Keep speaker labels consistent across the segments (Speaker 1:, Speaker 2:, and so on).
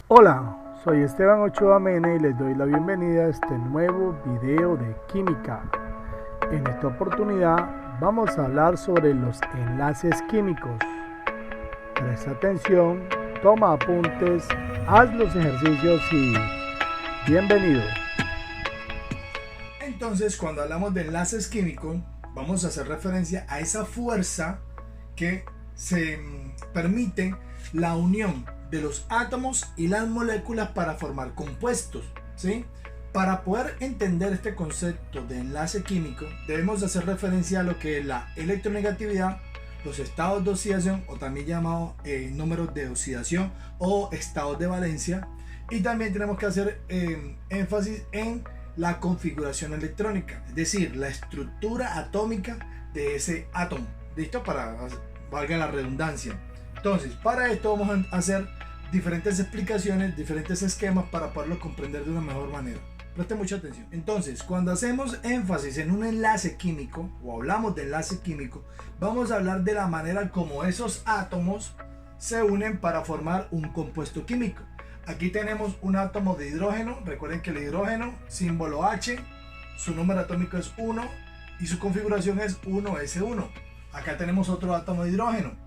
Speaker 1: Hola, soy Esteban Ochoa Mena y les doy la bienvenida a este nuevo video de química. En esta oportunidad vamos a hablar sobre los enlaces químicos. Presta atención, toma apuntes, haz los ejercicios y bienvenido.
Speaker 2: Entonces, cuando hablamos de enlaces químicos, vamos a hacer referencia a esa fuerza que se permite la unión de los átomos y las moléculas para formar compuestos, ¿sí? Para poder entender este concepto de enlace químico, debemos hacer referencia a lo que es la electronegatividad, los estados de oxidación o también llamados números de oxidación o estados de valencia, y también tenemos que hacer énfasis en la configuración electrónica, es decir, la estructura atómica de ese átomo. ¿Listo? Para valga la redundancia. Entonces, para esto vamos a hacer diferentes explicaciones, diferentes esquemas para poderlo comprender de una mejor manera. Preste mucha atención. Entonces, cuando hacemos énfasis en un enlace químico o hablamos de enlace químico, vamos a hablar de la manera como esos átomos se unen para formar un compuesto químico. Aquí tenemos un átomo de hidrógeno. Recuerden que el hidrógeno, símbolo H, su número atómico es 1 y su configuración es 1s1. Acá tenemos otro átomo de hidrógeno,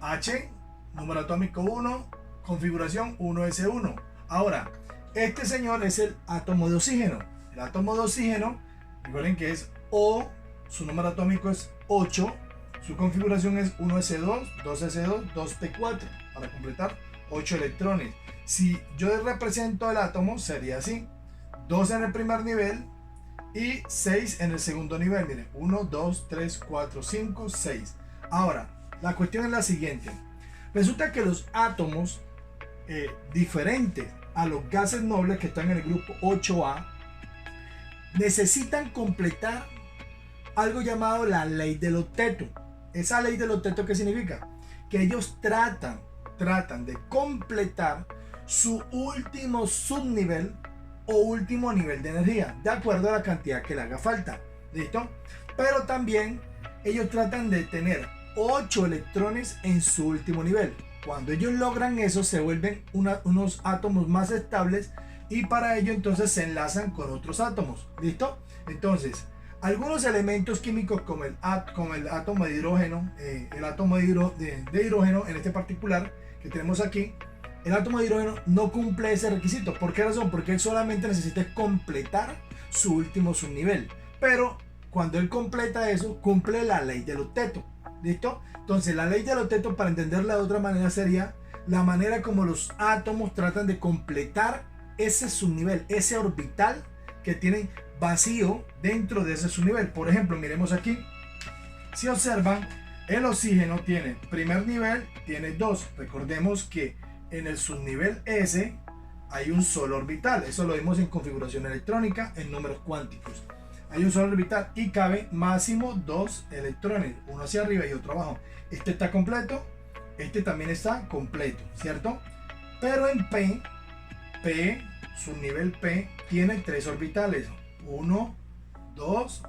Speaker 2: H, número atómico 1, configuración 1s1. Ahora, este señor es el átomo de oxígeno. El átomo de oxígeno, recuerden que es O, su número atómico es 8, su configuración es 1s2, 2s2, 2p4, para completar 8 electrones. Si yo represento el átomo, sería así: 2 en el primer nivel y 6 en el segundo nivel. Miren, 1, 2, 3, 4, 5, 6. Ahora, la cuestión es la siguiente. Resulta que los átomos diferentes a los gases nobles que están en el grupo 8A necesitan completar algo llamado la ley del octeto. Esa ley del octeto, ¿qué significa? Que ellos tratan de completar su último subnivel o último nivel de energía, de acuerdo a la cantidad que le haga falta. ¿Listo? Pero también ellos tratan de tener 8 electrones en su último nivel. Cuando ellos logran eso, se vuelven unos átomos más estables y para ello entonces se enlazan con otros átomos. ¿Listo? Entonces, algunos elementos químicos como el átomo de hidrógeno, el átomo de hidrógeno en este particular que tenemos aquí, el átomo de hidrógeno no cumple ese requisito. ¿Por qué razón? Porque él solamente necesita completar su último subnivel. Pero cuando él completa eso, cumple la ley del octeto. ¿Listo? Entonces, la ley del octeto, para entenderla de otra manera, sería la manera como los átomos tratan de completar ese subnivel, ese orbital que tienen vacío dentro de ese subnivel. Por ejemplo, miremos aquí. Si observan, el oxígeno tiene primer nivel, tiene 2. Recordemos que en el subnivel S hay un solo orbital. Eso lo vimos en configuración electrónica, en números cuánticos. Hay un solo orbital y cabe máximo 2 electrones, uno hacia arriba y otro abajo. Este está completo, este también está completo, ¿cierto? Pero en P, subnivel P, tiene 3 orbitales. 1, 2,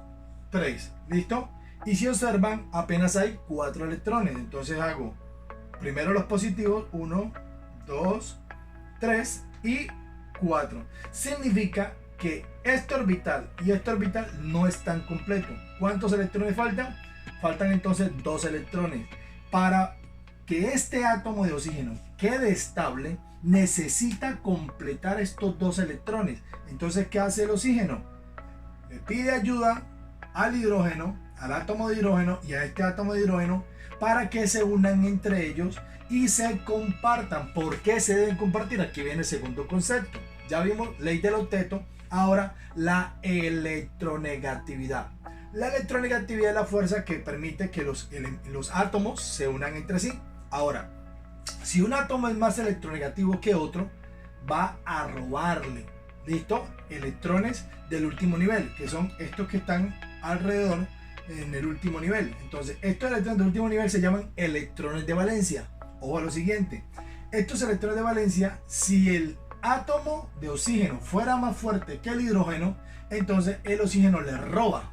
Speaker 2: 3. ¿Listo? Y si observan, apenas hay 4 electrones. Entonces hago primero los positivos, 1, 2, 3 y 4. Significa que este orbital y este orbital no están completos. ¿Cuántos electrones faltan? Faltan entonces 2 electrones. Para que este átomo de oxígeno quede estable, necesita completar estos 2 electrones. Entonces, ¿qué hace el oxígeno? Le pide ayuda al hidrógeno, al átomo de hidrógeno y a este átomo de hidrógeno para que se unan entre ellos y se compartan. ¿Por qué se deben compartir? Aquí viene el segundo concepto. Ya vimos ley del octeto. Ahora, la electronegatividad. La electronegatividad es la fuerza que permite que los átomos se unan entre sí. Ahora, si un átomo es más electronegativo que otro, va a robarle, ¿listo?, electrones del último nivel, que son estos que están alrededor en el último nivel. Entonces, estos electrones del último nivel se llaman electrones de valencia. Ojo a lo siguiente: estos electrones de valencia, si el átomo de oxígeno fuera más fuerte que el hidrógeno, entonces el oxígeno le roba.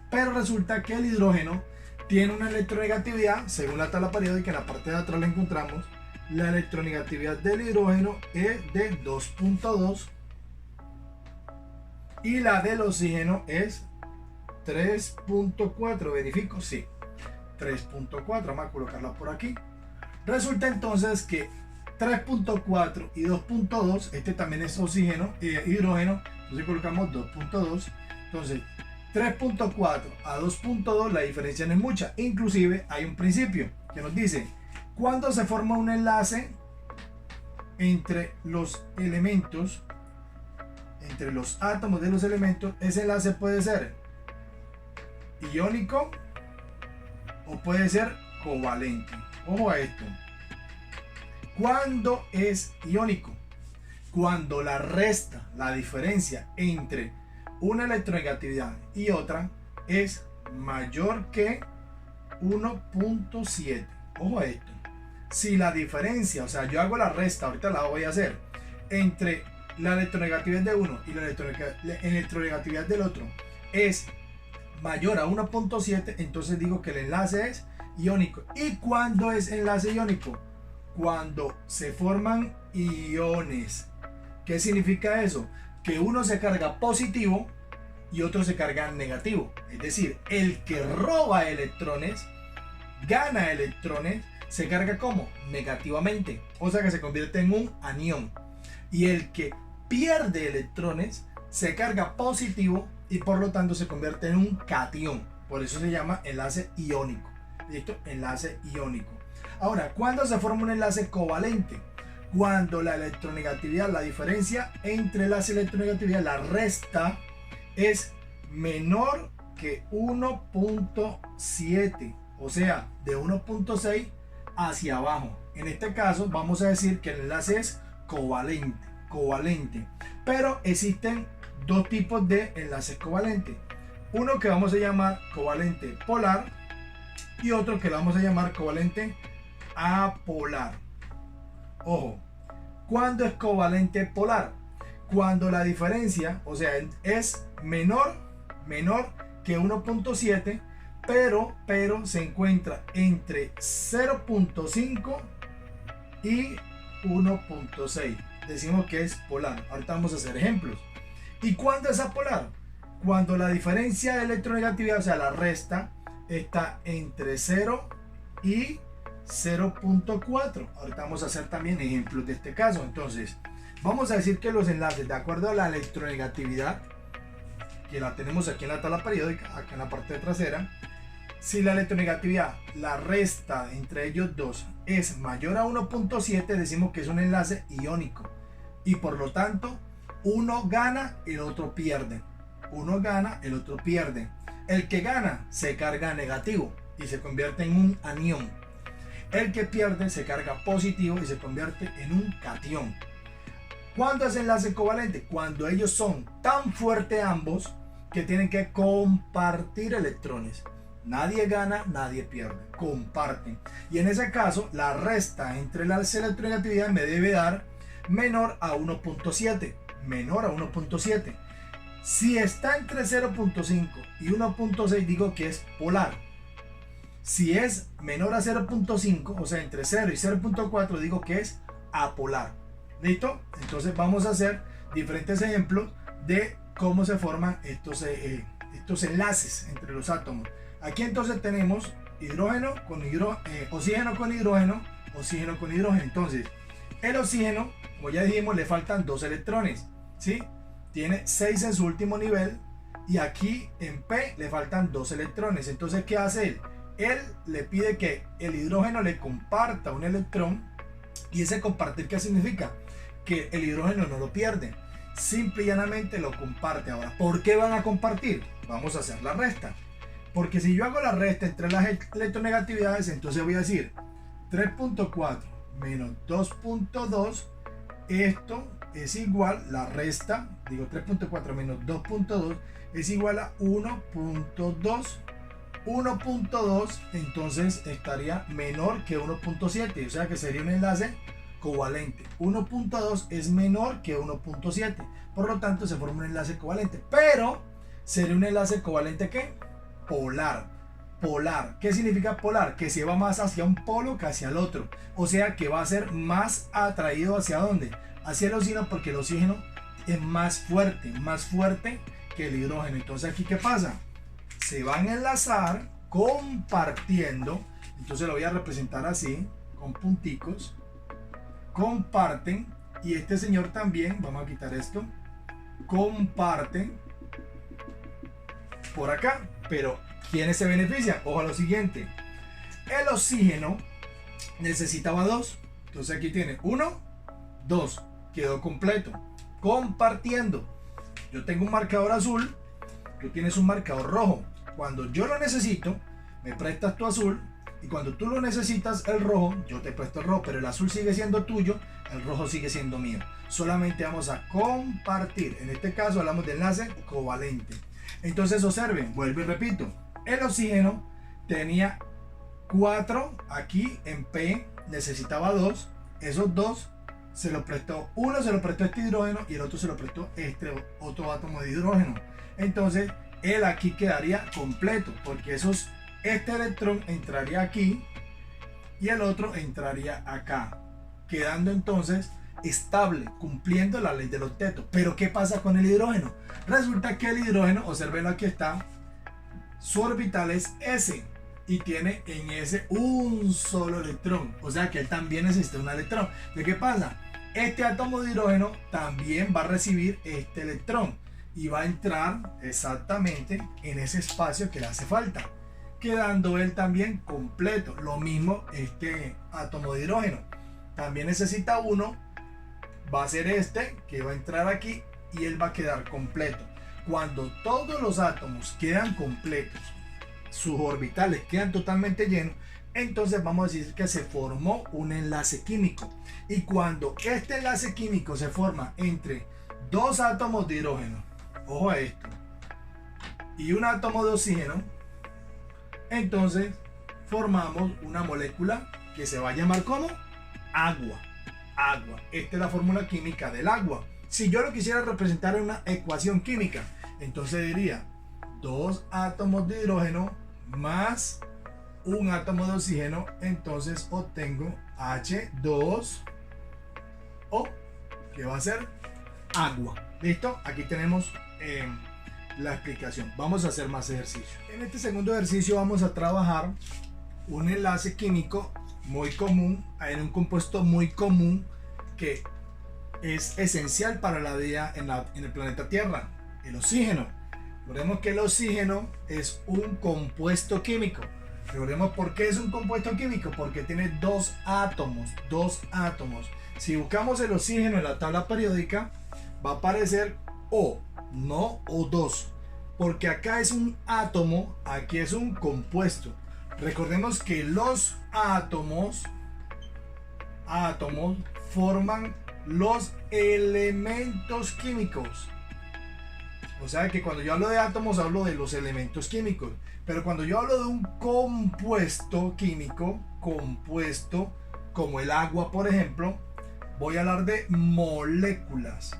Speaker 2: Pero resulta que el hidrógeno tiene una electronegatividad, según la tabla periódica, en la parte de atrás la encontramos, la electronegatividad del hidrógeno es de 2.2 y la del oxígeno es 3.4. Verifico, sí, 3.4. Vamos a colocarla por aquí. Resulta entonces que 3.4 y 2.2, este también es oxígeno, hidrógeno, entonces colocamos 2.2. Entonces 3.4 a 2.2 la diferencia no es mucha. Inclusive hay un principio que nos dice cuando se forma un enlace entre los elementos, entre los átomos de los elementos, ese enlace puede ser iónico o puede ser covalente. Ojo a esto. ¿Cuándo es iónico? Cuando la resta, la diferencia entre una electronegatividad y otra es mayor que 1.7. Ojo a esto. Si la diferencia, o sea, yo hago la resta, ahorita la voy a hacer, entre la electronegatividad de uno y la electronegatividad del otro es mayor a 1.7, entonces digo que el enlace es iónico. ¿Y cuándo es enlace iónico? Cuando se forman iones. ¿Qué significa eso? Que uno se carga positivo y otro se carga negativo. Es decir, el que roba electrones, gana electrones, se carga como negativamente. O sea que se convierte en un anión. Y el que pierde electrones se carga positivo y por lo tanto se convierte en un catión. Por eso se llama enlace iónico. ¿Listo? Enlace iónico. Ahora, ¿cuándo se forma un enlace covalente? Cuando la electronegatividad, la diferencia entre las electronegatividades, la resta, es menor que 1.7. O sea, de 1.6 hacia abajo. En este caso, vamos a decir que el enlace es covalente. Pero existen dos tipos de enlaces covalentes. Uno que vamos a llamar covalente polar y otro que vamos a llamar covalente apolar. Ojo, ¿cuándo es covalente polar? Cuando la diferencia, o sea, es menor que 1.7, pero se encuentra entre 0.5 y 1.6. Decimos que es polar. Ahorita vamos a hacer ejemplos. ¿Y cuándo es apolar? Cuando la diferencia de electronegatividad, o sea, la resta, está entre 0 y 0.4. Ahorita vamos a hacer también ejemplos de este caso. Entonces, vamos a decir que los enlaces, de acuerdo a la electronegatividad, que la tenemos aquí en la tabla periódica, acá en la parte trasera, si la electronegatividad, la resta entre ellos dos, es mayor a 1.7, decimos que es un enlace iónico. Y por lo tanto, uno gana, el otro pierde. Uno gana, el otro pierde. El que gana se carga negativo y se convierte en un anión. El que pierde se carga positivo y se convierte en un catión. ¿Cuándo es enlace covalente? Cuando ellos son tan fuertes ambos que tienen que compartir electrones. Nadie gana, nadie pierde. Comparten. Y en ese caso, la resta entre las electronegatividades me debe dar menor a 1.7. Menor a 1.7. Si está entre 0.5 y 1.6, digo que es polar. Si es menor a 0.5, o sea, entre 0 y 0.4, digo que es apolar. ¿Listo? Entonces vamos a hacer diferentes ejemplos de cómo se forman estos enlaces entre los átomos. Aquí entonces tenemos hidrógeno con oxígeno con hidrógeno, oxígeno con hidrógeno. Entonces, el oxígeno, como ya dijimos, le faltan 2 electrones, ¿sí? Tiene 6 en su último nivel y aquí en P le faltan 2 electrones. Entonces, ¿qué hace él? Él le pide que el hidrógeno le comparta un electrón. ¿Y ese compartir qué significa? Que el hidrógeno no lo pierde, simple y llanamente lo comparte. Ahora, ¿por qué van a compartir? Vamos a hacer la resta. Porque si yo hago la resta entre las electronegatividades, entonces voy a decir 3.4 menos 2.2. Esto es igual, la resta, digo 3.4 menos 2.2 es igual a 1.2. 1.2 entonces estaría menor que 1.7, o sea que sería un enlace covalente. 1.2 es menor que 1.7, por lo tanto se forma un enlace covalente, pero sería un enlace covalente ¿qué? Polar. polar. ¿Qué significa polar? Que se va más hacia un polo que hacia el otro. O sea que va a ser más atraído hacia dónde? Hacia el oxígeno, porque el oxígeno es más fuerte que el hidrógeno. Entonces aquí, ¿qué pasa? Se van a enlazar compartiendo. Entonces lo voy a representar así, con punticos. Comparten. Y este señor también, vamos a quitar esto, comparte por acá. Pero ¿quiénes se benefician? Ojo a lo siguiente. El oxígeno necesitaba 2. Entonces aquí tiene 1, 2. Quedó completo. Compartiendo. Yo tengo un marcador azul. Tú tienes un marcador rojo. Cuando yo lo necesito, me prestas tu azul. Y cuando tú lo necesitas, el rojo, yo te presto el rojo. Pero el azul sigue siendo tuyo. El rojo sigue siendo mío. Solamente vamos a compartir. En este caso hablamos de enlace covalente. Entonces observen, vuelvo y repito. El oxígeno tenía 4 aquí en P, necesitaba 2. Esos 2 se lo prestó, uno se lo prestó este hidrógeno y el otro se lo prestó este otro átomo de hidrógeno. Entonces él aquí quedaría completo, porque este electrón entraría aquí y el otro entraría acá, quedando entonces estable, cumpliendo la ley del octeto. Pero ¿qué pasa con el hidrógeno? Resulta que el hidrógeno, observen, aquí está, su orbital es S y tiene en S un solo electrón, o sea que él también necesita un electrón. ¿De qué pasa? Este átomo de hidrógeno también va a recibir este electrón y va a entrar exactamente en ese espacio que le hace falta, quedando él también completo. Lo mismo este átomo de hidrógeno también necesita uno, va a ser este que va a entrar aquí y él va a quedar completo. Cuando todos los átomos quedan completos, sus orbitales quedan totalmente llenos, entonces vamos a decir que se formó un enlace químico. Y cuando este enlace químico se forma entre dos átomos de hidrógeno, ojo a esto, y un átomo de oxígeno, entonces formamos una molécula que se va a llamar como agua. Esta es la fórmula química del agua. Si yo lo quisiera representar en una ecuación química, entonces diría 2 átomos de hidrógeno más un átomo de oxígeno, entonces obtengo H2O, que va a ser agua. ¿Listo? Aquí tenemos la explicación. Vamos a hacer más ejercicios. En este segundo ejercicio vamos a trabajar un enlace químico muy común, en un compuesto muy común que es esencial para la vida en el planeta Tierra, el oxígeno. Recordemos que el oxígeno es un compuesto químico. Recordemos por qué es un compuesto químico, porque tiene dos átomos. Si buscamos el oxígeno en la tabla periódica, va a aparecer O, no O2, porque acá es un átomo, aquí es un compuesto. Recordemos que los átomos forman los elementos químicos. O sea que cuando yo hablo de átomos hablo de los elementos químicos, pero cuando yo hablo de un compuesto químico, compuesto como el agua por ejemplo, voy a hablar de moléculas.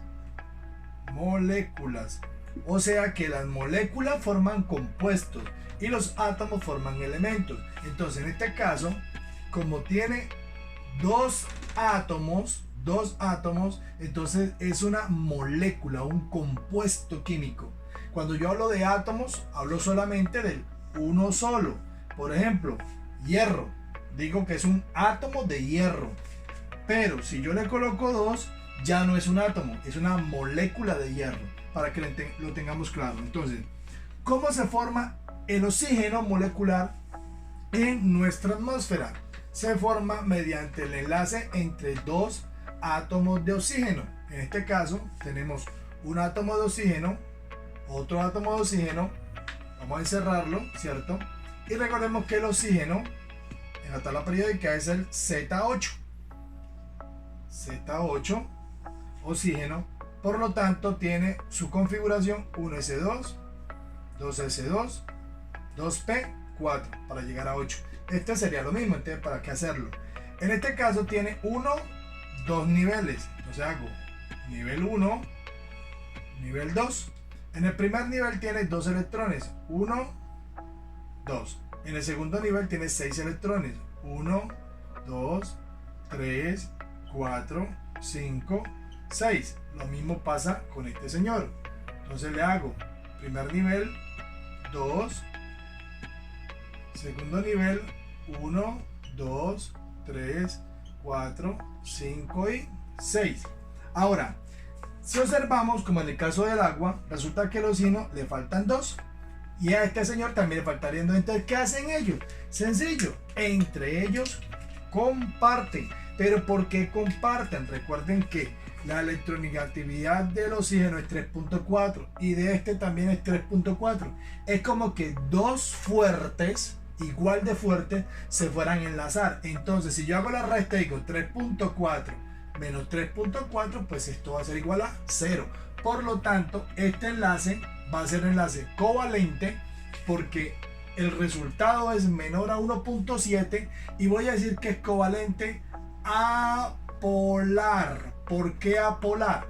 Speaker 2: O sea que las moléculas forman compuestos y los átomos forman elementos. Entonces en este caso, como tiene dos átomos, entonces es una molécula, un compuesto químico. Cuando yo hablo de átomos, hablo solamente del uno solo. Por ejemplo, hierro, digo que es un átomo de hierro. Pero si yo le coloco 2, ya no es un átomo, es una molécula de hierro, para que lo tengamos claro. Entonces, ¿cómo se forma el oxígeno molecular en nuestra atmósfera? Se forma mediante el enlace entre dos átomos de oxígeno. En este caso tenemos un átomo de oxígeno, otro átomo de oxígeno, vamos a encerrarlo, ¿cierto? Y recordemos que el oxígeno en la tabla periódica es el Z8, oxígeno, por lo tanto tiene su configuración 1s2, 2s2, 2p4 para llegar a 8. Este sería lo mismo, entonces ¿para qué hacerlo? En este caso tiene dos niveles, entonces hago nivel 1, nivel 2. En el primer nivel tiene 2 electrones, 1, 2. En el segundo nivel tiene 6 electrones. 1, 2, 3, 4, 5, 6. Lo mismo pasa con este señor. Entonces le hago primer nivel 2, segundo nivel 1, 2, 3, 4, 5 y 6. Ahora, si observamos, como en el caso del agua, resulta que al oxígeno le faltan 2 y a este señor también le faltarían 2. Entonces, ¿qué hacen ellos? Sencillo, entre ellos comparten. Pero ¿por qué comparten? Recuerden que la electronegatividad del oxígeno es 3.4 y de este también es 3.4. Es como que dos fuertes, igual de fuertes, se fueran a enlazar. Entonces, si yo hago la resta y digo 3.4 menos 3.4, pues esto va a ser igual a 0. Por lo tanto, este enlace va a ser enlace covalente porque el resultado es menor a 1.7 y voy a decir que es covalente apolar. ¿Por qué apolar?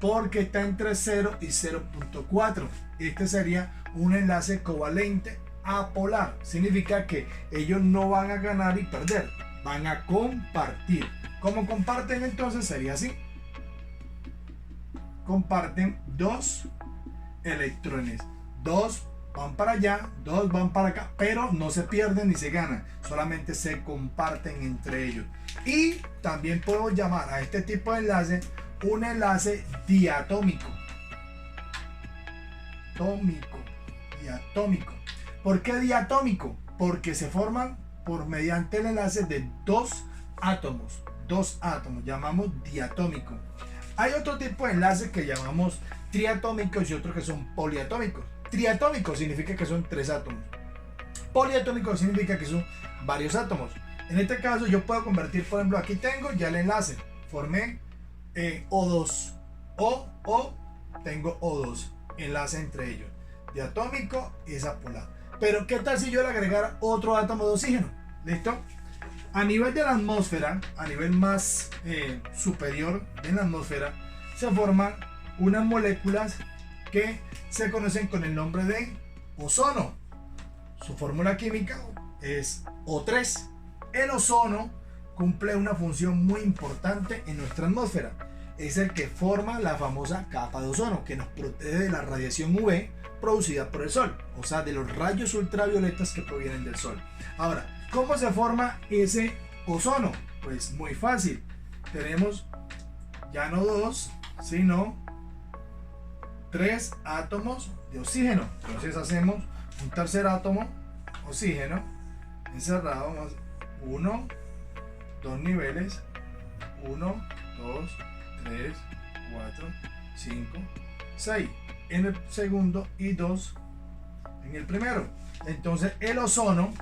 Speaker 2: Porque está entre 0 y 0.4. Este sería un enlace covalente apolar. Significa que ellos no van a ganar y perder, van a compartir. ¿Cómo comparten entonces? Sería así. Comparten 2 electrones. 2 van para allá, 2 van para acá, pero no se pierden ni se ganan, solamente se comparten entre ellos. Y también podemos llamar a este tipo de enlace un enlace diatómico. Diatómico. ¿Por qué diatómico? Porque se forman mediante el enlace de 2 átomos. 2 átomos, llamamos diatómico. Hay otro tipo de enlaces que llamamos triatómicos y otros que son poliatómicos. Triatómico significa que son 3 átomos. Poliatómico significa que son varios átomos. En este caso yo puedo convertir, por ejemplo, aquí tengo ya el enlace. Formé O2. Tengo O2. Enlace entre ellos. Diatómico es apolar. Pero ¿qué tal si yo le agregara otro átomo de oxígeno? ¿Listo? A nivel de la atmósfera, a nivel más superior de la atmósfera, se forman unas moléculas que se conocen con el nombre de ozono. Su fórmula química es O3. El ozono cumple una función muy importante en nuestra atmósfera. Es el que forma la famosa capa de ozono que nos protege de la radiación UV producida por el sol, o sea, de los rayos ultravioletas que provienen del sol. Ahora, ¿cómo se forma ese ozono? Pues muy fácil. Tenemos ya no 2, sino 3 átomos de oxígeno. Entonces hacemos un tercer átomo, oxígeno, encerrado, más 1, 2 niveles, 1, 2, 3, 4, 5, 6 en el segundo y 2 en el primero. Entonces el ozono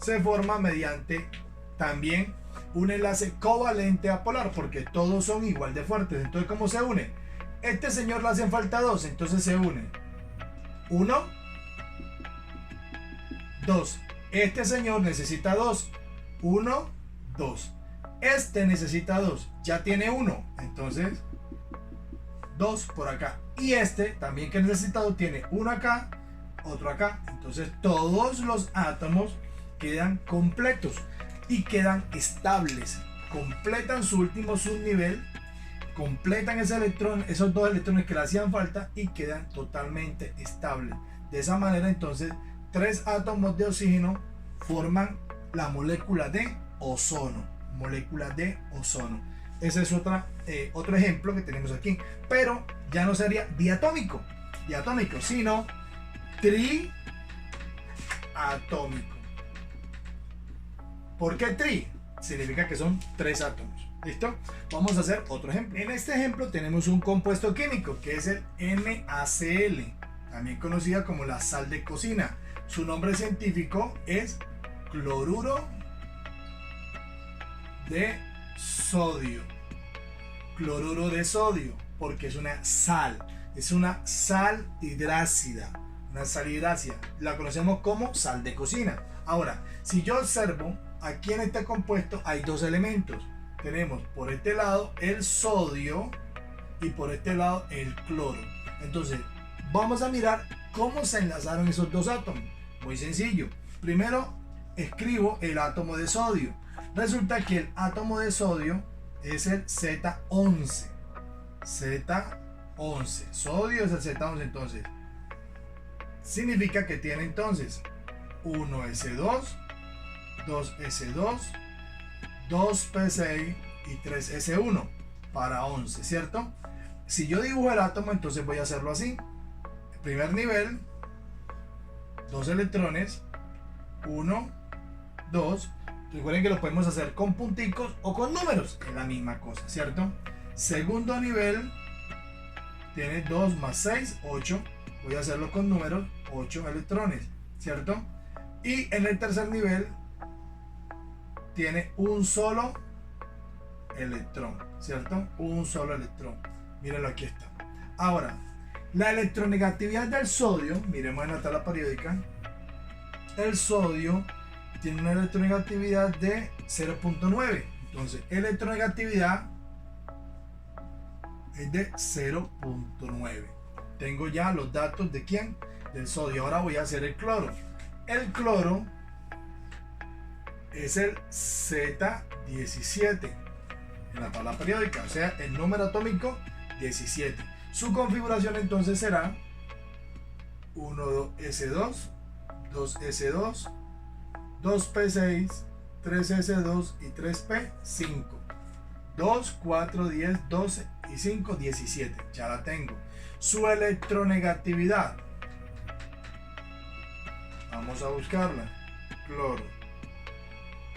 Speaker 2: se forma mediante también un enlace covalente apolar, porque todos son igual de fuertes. Entonces, ¿cómo se une? Este señor le hacen falta 2, entonces se une 1, 2. Este señor necesita 2, 1, 2. Este necesita 2, ya tiene 1, entonces 2 por acá. Y este también que necesita 2 tiene 1 acá, otro acá. Entonces todos los átomos quedan completos y quedan estables. Completan su último subnivel, completan ese electrón, esos 2 electrones que le hacían falta y quedan totalmente estables. De esa manera entonces 3 átomos de oxígeno forman la molécula de ozono. Molécula de ozono. Ese es otro ejemplo que tenemos aquí. Pero ya no sería diatómico, sino triatómico. ¿Por qué tri? Significa que son 3 átomos. ¿Listo? Vamos a hacer otro ejemplo. En este ejemplo tenemos un compuesto químico que es el NaCl, también conocida como la sal de cocina. Su nombre científico es cloruro de sodio. Cloruro de sodio, porque es una sal hidrácida. Una sal hidrácida. La conocemos como sal de cocina. Ahora, si yo observo, aquí en este compuesto hay 2 elementos. Tenemos por este lado el sodio y por este lado el cloro. Entonces, vamos a mirar cómo se enlazaron esos 2 átomos. Muy sencillo. Primero escribo el átomo de sodio. Resulta que el átomo de sodio es el Z11. Z11. Sodio es el Z11, entonces. Significa que tiene entonces 1S2, 2S2, 2P6 y 3S1 para 11, ¿cierto? Si yo dibujo el átomo, entonces voy a hacerlo así. El primer nivel, 2 electrones, 1, 2. Recuerden que lo podemos hacer con punticos o con números, es la misma cosa, ¿cierto? Segundo nivel tiene 2 más 6, 8. Voy a hacerlo con números, 8 electrones, ¿cierto? Y en el tercer nivel tiene un solo electrón, ¿cierto? Un solo electrón. Mírenlo, aquí está. Ahora, la electronegatividad del sodio, miremos en la tabla periódica. El sodio tiene una electronegatividad de 0.9. Entonces, electronegatividad es de 0.9. Tengo ya los datos de quién, del sodio. Ahora voy a hacer el cloro. El cloro es el Z17 en la tabla periódica, o sea, el número atómico 17. Su configuración entonces será 1S2, 2S2, 2P6, 3S2 y 3P5. 2, 4, 10, 12 y 5, 17. Ya la tengo. Su electronegatividad. Vamos a buscarla. Cloro.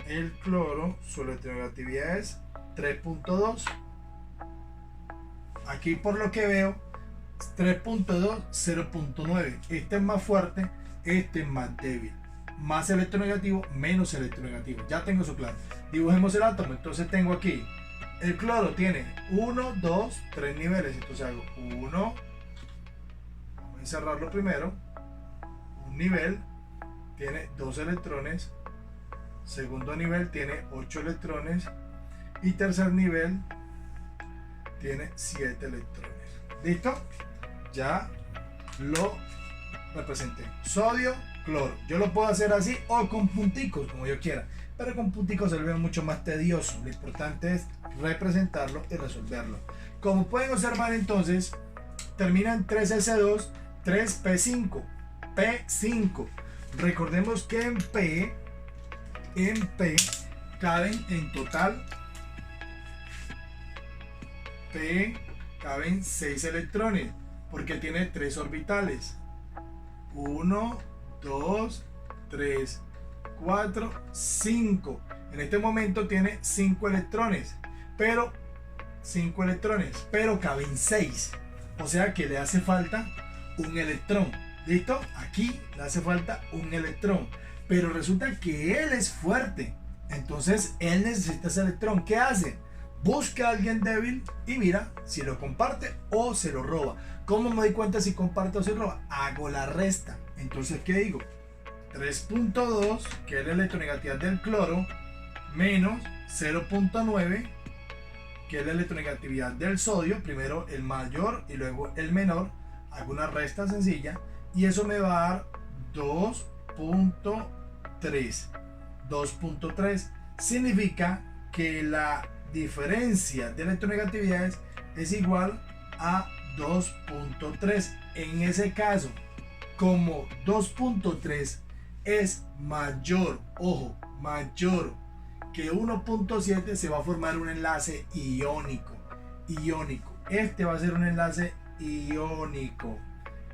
Speaker 2: El cloro, su electronegatividad es 3.2. Aquí por lo que veo, 3.2, 0.9. Este es más fuerte, este es más débil. Más electronegativo, menos electronegativo. Ya tengo eso claro. Dibujemos el átomo. Entonces tengo aquí, el cloro tiene 1, 2, 3 niveles. Entonces hago 1. Vamos a encerrarlo primero. Un nivel tiene 2 electrones. Segundo nivel tiene 8 electrones. Y tercer nivel tiene 7 electrones. ¿Listo? Ya lo representé. Sodio, cloro. Yo lo puedo hacer así o con punticos, como yo quiera. Pero con punticos se ve mucho más tedioso. Lo importante es representarlo y resolverlo. Como pueden observar entonces, termina en 3S2, 3P5, P5. Recordemos que en P caben en total, P caben 6 electrones, porque tiene 3 orbitales. 1, 2, 3, 4, 5. En este momento tiene 5 electrones, pero 5 electrones, pero caben 6. O sea que le hace falta un electrón. ¿Listo? Aquí le hace falta un electrón. Pero resulta que él es fuerte. Entonces él necesita ese electrón. ¿Qué hace? Busca a alguien débil y mira si lo comparte o se lo roba. ¿Cómo me doy cuenta si comparte o se roba? Hago la resta. Entonces, ¿qué digo? 3.2, que es la electronegatividad del cloro, menos 0.9, que es la electronegatividad del sodio. Primero el mayor y luego el menor. Hago una resta sencilla y eso me va a dar 2.3. 2.3 significa que la diferencia de electronegatividades es igual a 2.3. En ese caso, como 2.3 es mayor, ojo, mayor que 1.7, se va a formar un enlace iónico. Este va a ser un enlace iónico.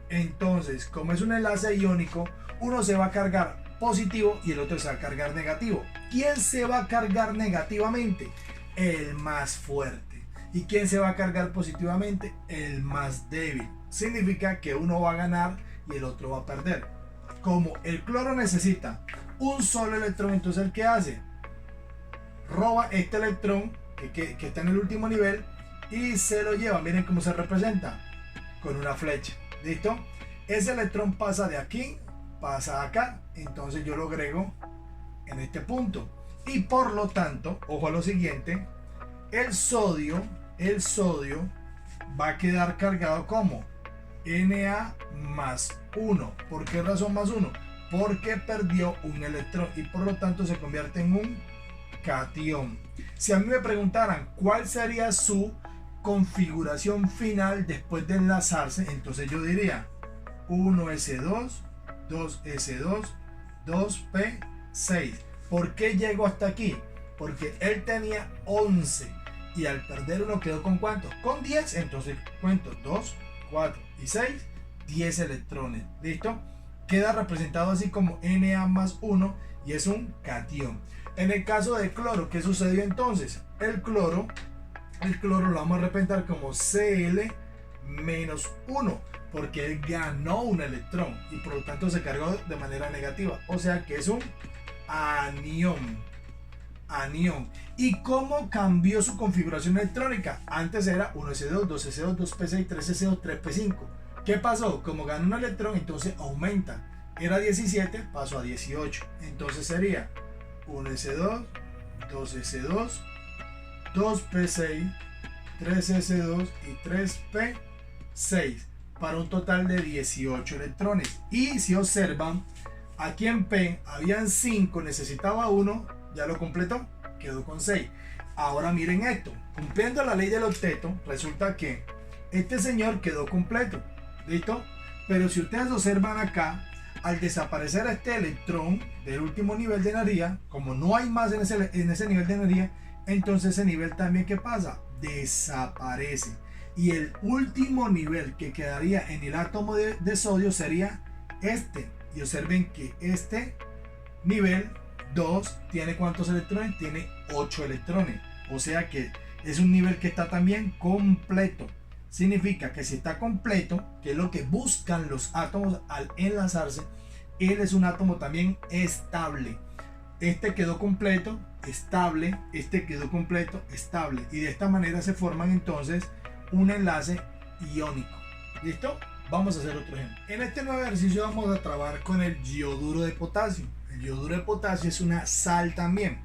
Speaker 2: Entonces, como es un enlace iónico, uno se va a cargar positivo y el otro se va a cargar negativo. ¿Quién se va a cargar negativamente? El más fuerte. ¿Y quién se va a cargar positivamente? El más débil. Significa que uno va a ganar y el otro va a perder. Como el cloro necesita un solo electrón, entonces ¿el qué hace? Roba este electrón que está en el último nivel y se lo lleva. Miren cómo se representa con una flecha. ¿Listo? Ese electrón pasa de aquí, pasa acá, entonces yo lo agrego en este punto y por lo tanto, ojo a lo siguiente, el sodio va a quedar cargado como Na más 1. ¿Por qué razón más 1? porque perdió un electrón y por lo tanto se convierte en un catión. Si a mí me preguntaran cuál sería su configuración final después de enlazarse, entonces yo diría 1s2, 2s2, 2p6. ¿Por qué llego hasta aquí? Porque él tenía 11 y al perder uno quedó con ¿cuánto? Con 10. Entonces cuento 2, 4 y 6, 10 electrones. ¿Listo? Queda representado así como Na más 1 y es un catión. En el caso de cloro, ¿qué sucedió entonces? El cloro lo vamos a representar como Cl menos 1 porque él ganó un electrón y por lo tanto se cargó de manera negativa. O sea que es un anión. ¿Y cómo cambió su configuración electrónica? Antes era 1s2, 2s2, 2p6, 3s2, 3p5. ¿Qué pasó? Como ganó un electrón, entonces aumenta. Era 17, pasó a 18. Entonces sería 1s2, 2s2, 2p6, 3s2 y 3p6 para un total de 18 electrones. Y si observan, aquí en P habían 5, necesitaba 1. Ya lo completó, quedó con 6. Ahora miren esto, cumpliendo la ley del octeto, resulta que este señor quedó completo, ¿listo? Pero si ustedes observan acá, al desaparecer este electrón del último nivel de energía, como no hay más en ese nivel de energía, entonces ese nivel también, ¿qué pasa? Desaparece. Y el último nivel que quedaría en el átomo de sodio sería este. Y observen que este nivel 2 tiene ¿cuántos electrones? Tiene 8 electrones. O sea que es un nivel que está también completo. Significa que si está completo, que es lo que buscan los átomos al enlazarse, él es un átomo también estable. Este quedó completo, estable. Este quedó completo, estable. Y de esta manera se forman entonces un enlace iónico. ¿Listo? Vamos a hacer otro ejemplo. En este nuevo ejercicio vamos a trabajar con el yoduro de potasio. El yoduro de potasio es una sal también.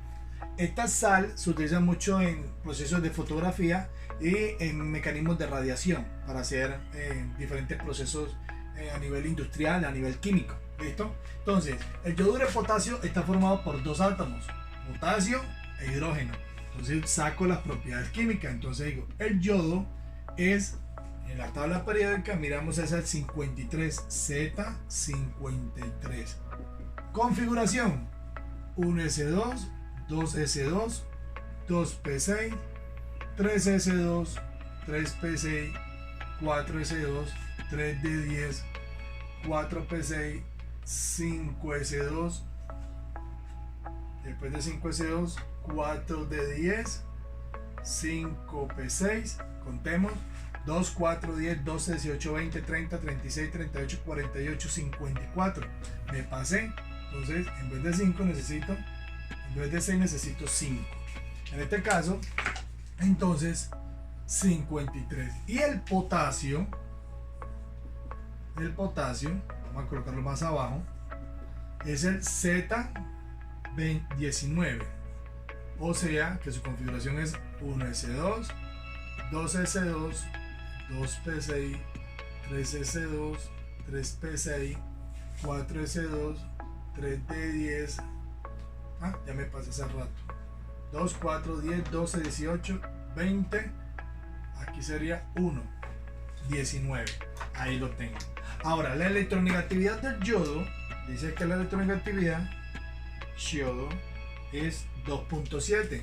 Speaker 2: Esta sal se utiliza mucho en procesos de fotografía y en mecanismos de radiación para hacer diferentes procesos a nivel industrial, a nivel químico. ¿Listo? Entonces, el yoduro de potasio está formado por dos átomos, potasio e hidrógeno. Entonces saco las propiedades químicas. Entonces digo, el yodo es, en la tabla periódica miramos, es el 53Z53. Configuración: 1s2, 2s2, 2p6, 3s2, 3p6, 4s2, 3d10, 4p6, 5s2, después de 5s2, 4d10, 5p6, contemos, 2, 4, 10, 12, 18, 20, 30, 36, 38, 48, 54. Me pasé. Entonces, en vez de 5 necesito, en vez de 6 necesito 5. En este caso, entonces, 53. Y el potasio, vamos a colocarlo más abajo, es el Z19. O sea, que su configuración es 1s2, 2s2, 2p6, 3s2, 3p6, 4s2, 3d10. Ya me pasé hace rato. 2, 4, 10, 12, 18, 20. Aquí sería 1, 19. Ahí lo tengo. Ahora, la electronegatividad del yodo, dice que la electronegatividad yodo es 2.7.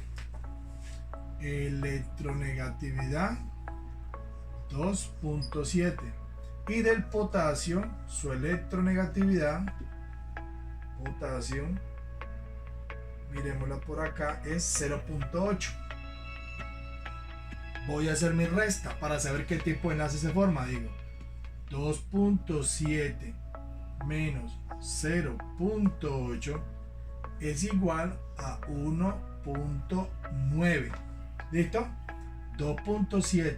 Speaker 2: Electronegatividad 2.7. Y del potasio, su electronegatividad, potasio, miremosla por acá, es 0.8. Voy a hacer mi resta para saber qué tipo de enlace se forma. Digo 2.7 menos 0.8 es igual a 1.9. ¿Listo? 2.7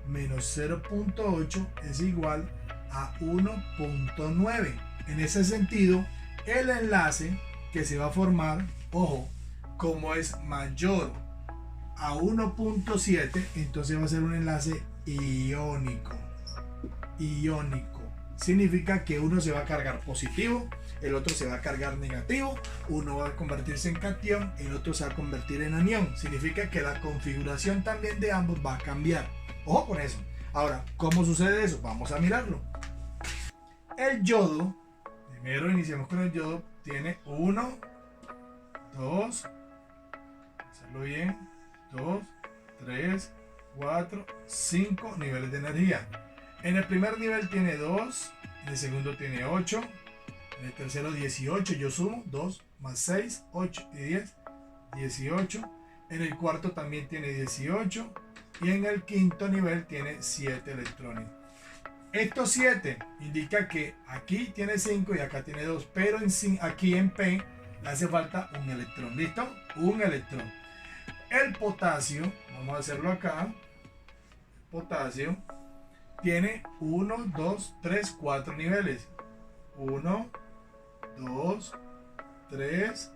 Speaker 2: menos 0.8 es igual a 1.9. En ese sentido, el enlace que se va a formar, ojo, como es mayor a 1.7, entonces va a ser un enlace iónico. significa que uno se va a cargar positivo, el otro se va a cargar negativo, uno va a convertirse en catión, el otro se va a convertir en anión. Significa que la configuración también de ambos va a cambiar. Ojo con eso. Ahora, ¿cómo sucede eso? Vamos a mirarlo. El yodo, primero iniciamos con el yodo, tiene 1, 2, hacerlo bien, 2, 3, 4, 5 niveles de energía. En el primer nivel tiene 2, en el segundo tiene 8, en el tercero 18, yo sumo 2 más 6, 8 y 10, 18. En el cuarto también tiene 18 y en el quinto nivel tiene 7 electrones. Estos 7 indica que aquí tiene 5 y acá tiene 2, pero aquí en P le hace falta un electrón. ¿Listo? Un electrón. El potasio, vamos a hacerlo acá. Potasio tiene 1, 2, 3, 4 niveles. 1, 2, 3,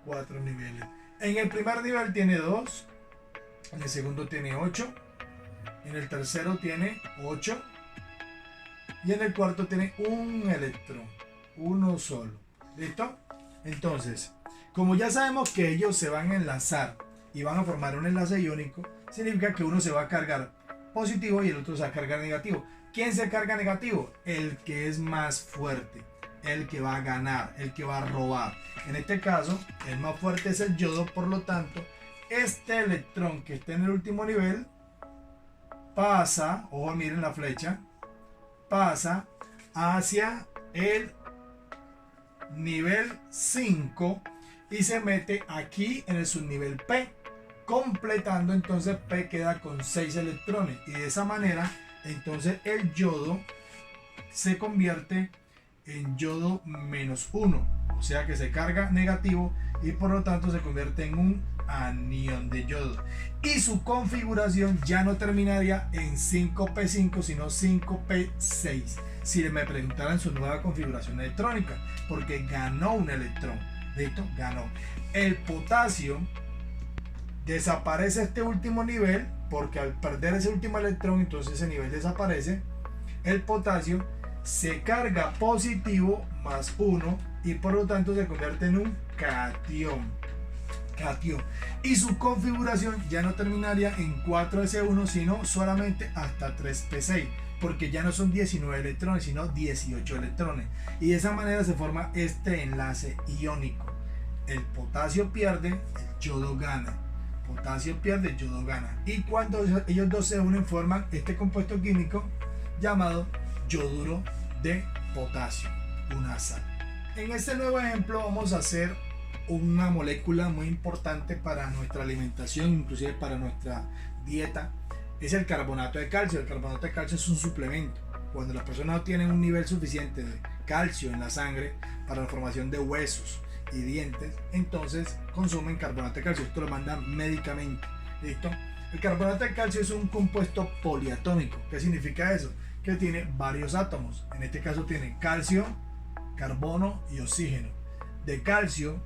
Speaker 2: 4 niveles. En el primer nivel tiene 2, en el segundo tiene 8, en el tercero tiene 8 y en el cuarto tiene un electrón, uno solo. ¿Listo? Entonces, como ya sabemos que ellos se van a enlazar y van a formar un enlace iónico, significa que uno se va a cargar positivo y el otro se va a cargar negativo. ¿Quién se carga negativo? El que es más fuerte, el que va a ganar, el que va a robar. En este caso, el más fuerte es el yodo, por lo tanto, este electrón que está en el último nivel pasa, ojo, miren la flecha, pasa hacia el nivel 5 y se mete aquí en el subnivel P, completando. Entonces P queda con 6 electrones y de esa manera entonces el yodo se convierte en yodo -1, o sea que se carga negativo y por lo tanto se convierte en un anión de yodo, y su configuración ya no terminaría en 5P5 sino 5P6 si me preguntaran su nueva configuración electrónica, porque ganó un electrón. ¿Listo? Ganó. El potasio desaparece este último nivel, porque al perder ese último electrón entonces ese nivel desaparece. El potasio se carga positivo +1 y por lo tanto se convierte en un catión. Y su configuración ya no terminaría en 4s1 sino solamente hasta 3p6, porque ya no son 19 electrones sino 18 electrones, y de esa manera se forma este enlace iónico. El potasio pierde, el yodo gana. Potasio pierde, el yodo gana, y cuando ellos dos se unen forman este compuesto químico llamado yoduro de potasio, una sal. En este nuevo ejemplo vamos a hacer una molécula muy importante para nuestra alimentación, inclusive para nuestra dieta. Es el carbonato de calcio. El carbonato de calcio es un suplemento. Cuando las personas no tienen un nivel suficiente de calcio en la sangre para la formación de huesos y dientes, entonces consumen carbonato de calcio. Esto lo mandan médicamente. ¿Listo? El carbonato de calcio es un compuesto poliatómico. ¿Qué significa eso? Que tiene varios átomos. En este caso tiene calcio, carbono y oxígeno. De calcio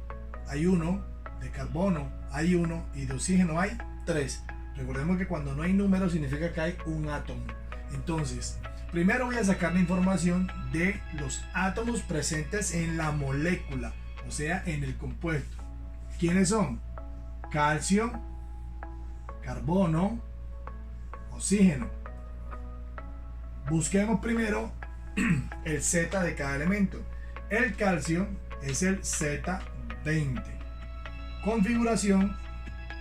Speaker 2: hay uno, de carbono hay uno y de oxígeno hay 3. Recordemos que cuando no hay números significa que hay un átomo. Entonces, primero voy a sacar la información de los átomos presentes en la molécula, o sea, en el compuesto. ¿Quiénes son? Calcio, carbono, oxígeno. Busquemos primero el Z de cada elemento. El calcio es el Z20. Configuración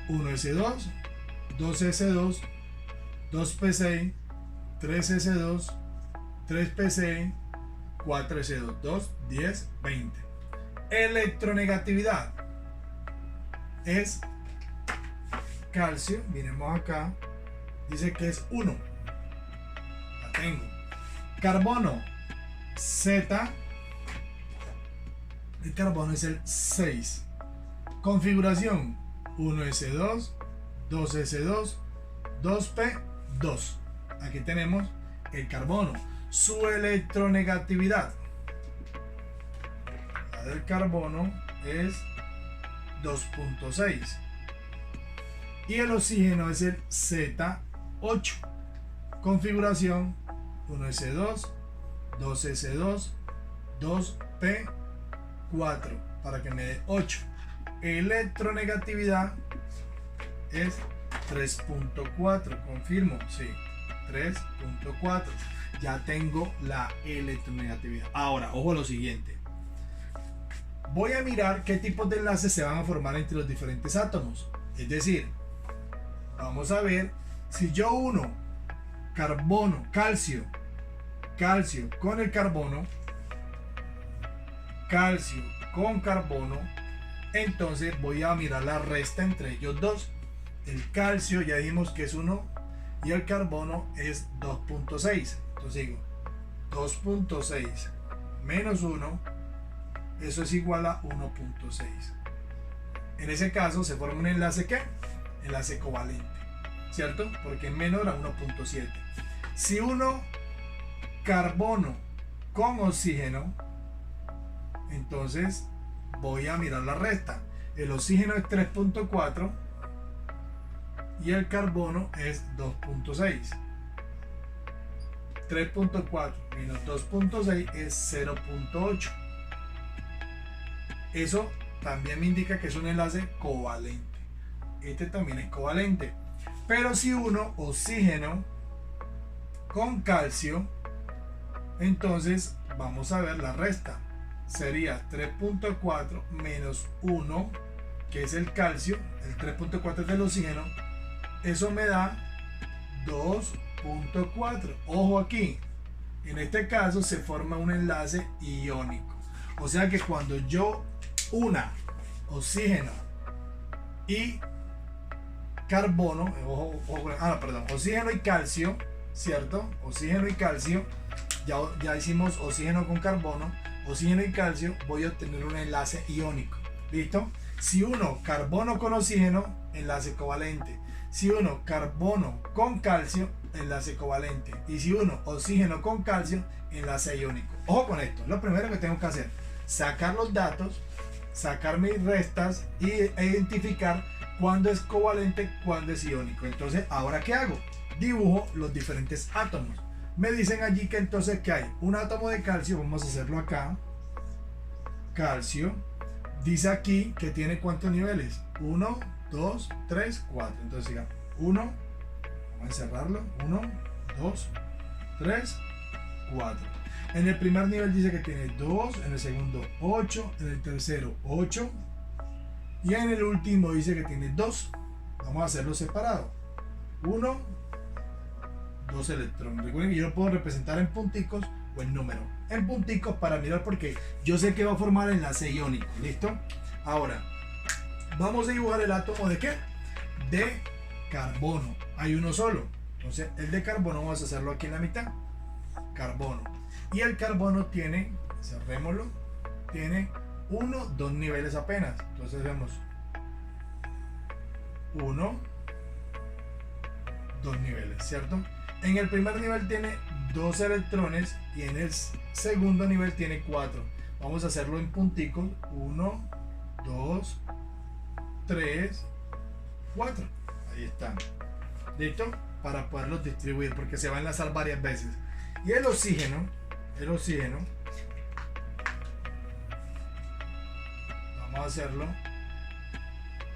Speaker 2: 1s2, 2s2, 2p6, 3s2, 3p6, 4s2, 2, 10, 20. Electronegatividad es calcio, miremos acá, dice que es 1. La tengo. Carbono, Z, el carbono es el 6. Configuración 1s2, 2s2, 2p2. Aquí tenemos el carbono. Su electronegatividad, la del carbono, es 2.6 y el oxígeno es el Z8. Configuración 1s2, 2s2, 2p4 para que me dé 8. Electronegatividad es 3.4, confirmo, sí, 3.4. Ya tengo la electronegatividad. Ahora, ojo a lo siguiente. Voy a mirar qué tipos de enlaces se van a formar entre los diferentes átomos. Es decir, vamos a ver si yo uno carbono, calcio con el carbono, calcio con carbono, entonces voy a mirar la resta entre ellos dos. El calcio ya dijimos que es 1 y el carbono es 2.6. Entonces digo 2.6 menos 1, eso es igual a 1.6. En ese caso se forma un enlace, ¿qué? Enlace covalente, ¿cierto? Porque es menor a 1.7. Si uno carbono con oxígeno, entonces voy a mirar la resta. El oxígeno es 3.4 y el carbono es 2.6. 3.4 menos 2.6 es 0.8. Eso también me indica que es un enlace covalente. Este también es covalente. Pero si uno oxígeno con calcio, entonces vamos a ver la resta. Sería 3.4 menos 1, que es el calcio. El 3.4 es del oxígeno. Eso me da 2.4. Ojo aquí. En este caso se forma un enlace iónico. O sea que cuando yo una oxígeno y carbono, oxígeno y calcio, ¿cierto? Oxígeno y calcio, ya hicimos oxígeno con carbono, oxígeno y calcio, voy a obtener un enlace iónico. ¿Listo? Si uno carbono con oxígeno, enlace covalente. Si uno carbono con calcio, enlace covalente. Y si uno oxígeno con calcio, enlace iónico. Ojo con esto, lo primero que tengo que hacer, sacar los datos, sacar mis restas e identificar cuándo es covalente, cuándo es iónico. Entonces, ¿ahora qué hago? Dibujo los diferentes átomos. Me dicen allí que entonces que hay un átomo de calcio, vamos a hacerlo acá, calcio, dice aquí que tiene ¿cuántos niveles? 1, 2, 3, 4. Entonces diga 1, vamos a encerrarlo, 1, 2, 3, 4. En el primer nivel dice que tiene 2, en el segundo 8, en el tercero 8 y en el último dice que tiene 2. Vamos a hacerlo separado. 1, 2 electrones. Recuerden que yo lo puedo representar en punticos o en número. En punticos para mirar porque yo sé que va a formar enlace iónico. ¿Listo? Ahora, vamos a dibujar el átomo de ¿qué? De carbono. Hay uno solo. Entonces, el de carbono vamos a hacerlo aquí en la mitad. Carbono. Y el carbono tiene, cerrémoslo, tiene 1, 2 niveles apenas. Entonces vemos 1, 2 niveles, ¿cierto? En el primer nivel tiene 2 electrones y en el segundo nivel tiene 4. Vamos a hacerlo en punticos. 1, 2, 3, 4. Ahí están. ¿Listo? Para poderlos distribuir porque se va a enlazar varias veces. Y el oxígeno, vamos a hacerlo.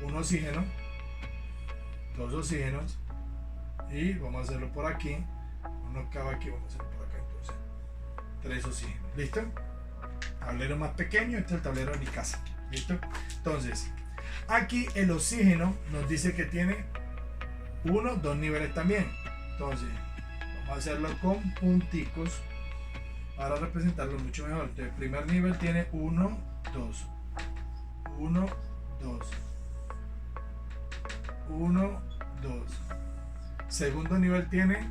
Speaker 2: Un oxígeno, 2 oxígenos y vamos a hacerlo por aquí. Uno acaba aquí, vamos a hacerlo por acá entonces. 3 oxígenos. ¿Listo? Tablero más pequeño, este es el tablero de mi casa. ¿Listo? Entonces, aquí el oxígeno nos dice que tiene 1, 2 niveles también. Entonces, vamos a hacerlo con punticos para representarlo mucho mejor. Entonces, el primer nivel tiene 1, 2. 1, 2. 1, 2. Segundo nivel tiene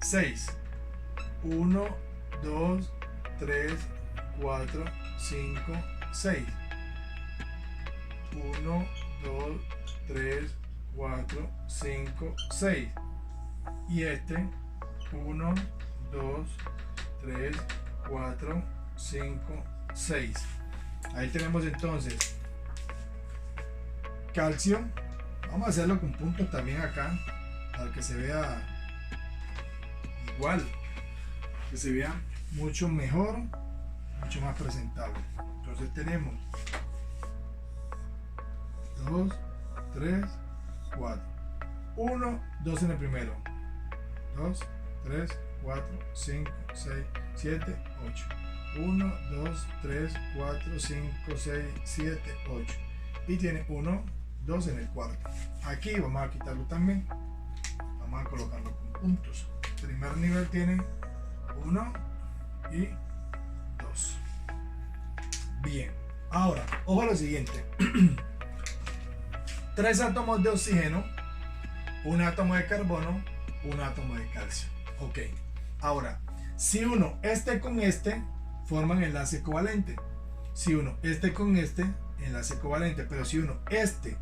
Speaker 2: 6. 1, 2, 3, 4, 5, 6. 1, 2, 3, 4, 5, 6. Y este 1, 2, 3, 4, 5, 6. Ahí tenemos entonces calcio. Vamos a hacerlo con puntos también acá para que se vea igual, que se vea mucho mejor, mucho más presentable. Entonces tenemos 2, 3, 4. 1, 2 en el primero. 2, 3, 4, 5, 6, 7, 8. 1, 2, 3, 4, 5, 6, 7, 8. Y tiene 1, 2 en el cuarto. Aquí vamos a quitarlo también. Vamos a colocarlo con puntos. El primer nivel tiene 1 y 2. Bien. Ahora, ojo a lo siguiente. 3 átomos de oxígeno, un átomo de carbono, un átomo de calcio. Ok. Ahora, si uno este con este forman enlace covalente. Si uno este con este, enlace covalente. Pero si uno este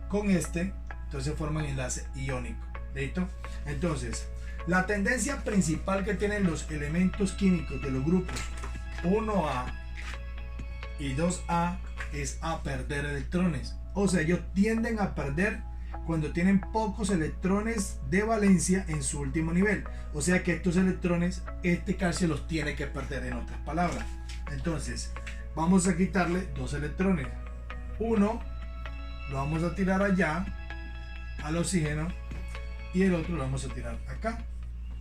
Speaker 2: con este, entonces forman enlace iónico. ¿Listo? Entonces, la tendencia principal que tienen los elementos químicos de los grupos 1A y 2A es a perder electrones. O sea, ellos tienden a perder cuando tienen pocos electrones de valencia en su último nivel. O sea que estos electrones, este calcio los tiene que perder, en otras palabras. Entonces, vamos a quitarle 2 electrones. Uno lo vamos a tirar allá, al oxígeno, y el otro lo vamos a tirar acá,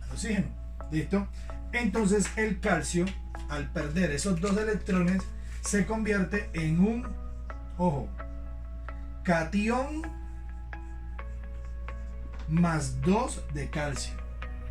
Speaker 2: al oxígeno. ¿Listo? Entonces el calcio, al perder esos 2 electrones, se convierte en un, ojo, catión más 2 de calcio.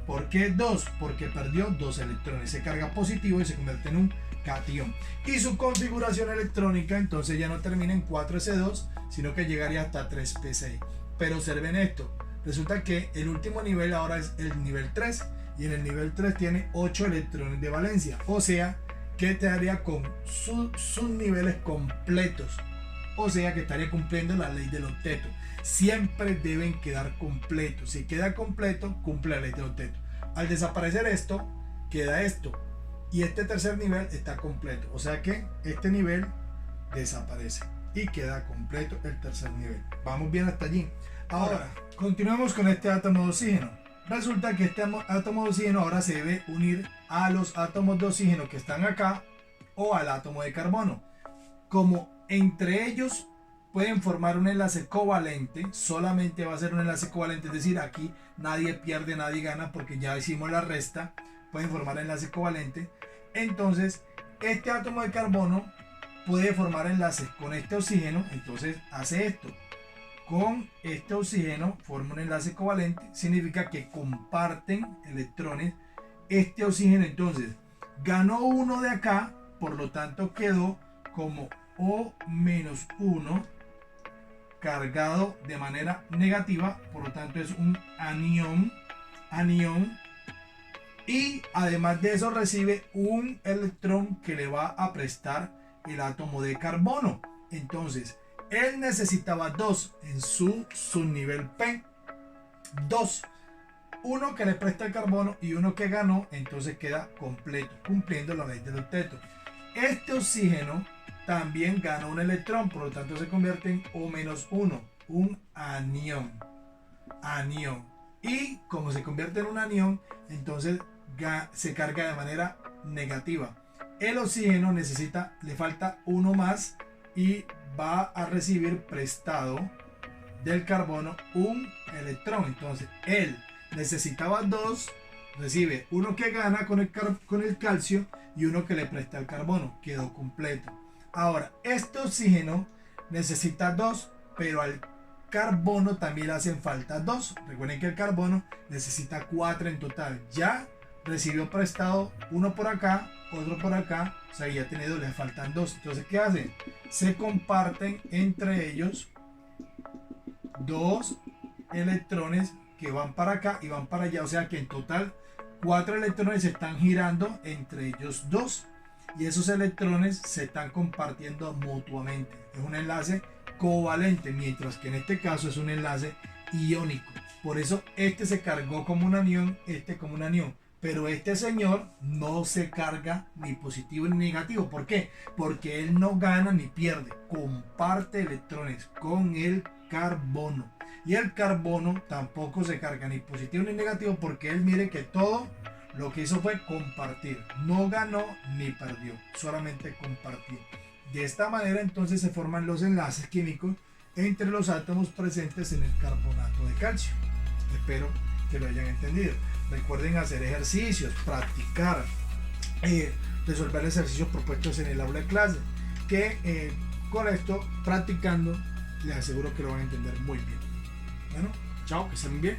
Speaker 2: ¿Por qué 2? Porque perdió 2 electrones. Se carga positivo y se convierte en un catión. Y su configuración electrónica entonces ya no termina en 4s2, sino que llegaría hasta 3p6. Pero observen esto. Resulta que el último nivel ahora es el nivel 3. Y en el nivel 3 tiene 8 electrones de valencia. O sea que te daría con sus niveles completos. O sea que estaría cumpliendo la ley del octeto. Siempre deben quedar completos. Si queda completo, cumple la ley del octeto. Al desaparecer esto, queda esto. Y este tercer nivel está completo. O sea que este nivel desaparece. Y queda completo el tercer nivel. Vamos bien hasta allí. Ahora, continuamos con este átomo de oxígeno. Resulta que este átomo de oxígeno ahora se debe unir a los átomos de oxígeno que están acá o al átomo de carbono. Como entre ellos pueden formar un enlace covalente, solamente va a ser un enlace covalente, es decir, aquí nadie pierde, nadie gana porque ya hicimos la resta, pueden formar enlace covalente. Entonces, este átomo de carbono puede formar enlaces con este oxígeno, entonces hace esto. Con este oxígeno forma un enlace covalente, significa que comparten electrones. Este oxígeno entonces ganó uno de acá, por lo tanto quedó como O-1 cargado de manera negativa, por lo tanto es un anión, y además de eso recibe un electrón que le va a prestar el átomo de carbono. Entonces él necesitaba 2 en su subnivel P, 2, uno que le presta el carbono y uno que ganó, entonces queda completo, cumpliendo la ley del octeto. Este oxígeno también gana un electrón, por lo tanto se convierte en O-1, un anión. Y como se convierte en un anión, entonces se carga de manera negativa. El oxígeno le falta uno más y va a recibir prestado del carbono un electrón. Entonces él necesitaba 2, recibe uno que gana con el calcio y uno que le presta el carbono, quedó completo. Ahora, este oxígeno necesita 2, pero al carbono también le hacen falta 2. Recuerden que el carbono necesita 4 en total. Ya recibió prestado uno por acá, otro por acá, o sea, ya tiene 2, le faltan 2. Entonces, ¿qué hacen? Se comparten entre ellos 2 electrones que van para acá y van para allá, o sea que en total 4 electrones se están girando entre ellos 2. Y esos electrones se están compartiendo mutuamente. Es un enlace covalente, mientras que en este caso es un enlace iónico. Por eso este se cargó como un anión, este como un anión. Pero este señor no se carga ni positivo ni negativo. ¿Por qué? Porque él no gana ni pierde. Comparte electrones con el carbono. Y el carbono tampoco se carga ni positivo ni negativo porque él mire que todo Lo que hizo fue compartir. No ganó ni perdió, solamente compartió. De esta manera entonces se forman los enlaces químicos entre los átomos presentes en el carbonato de calcio. Espero que lo hayan entendido. Recuerden hacer ejercicios, practicar, resolver ejercicios propuestos en el aula de clase, que con esto, practicando, les aseguro que lo van a entender muy bien. Bueno, chao, que estén bien.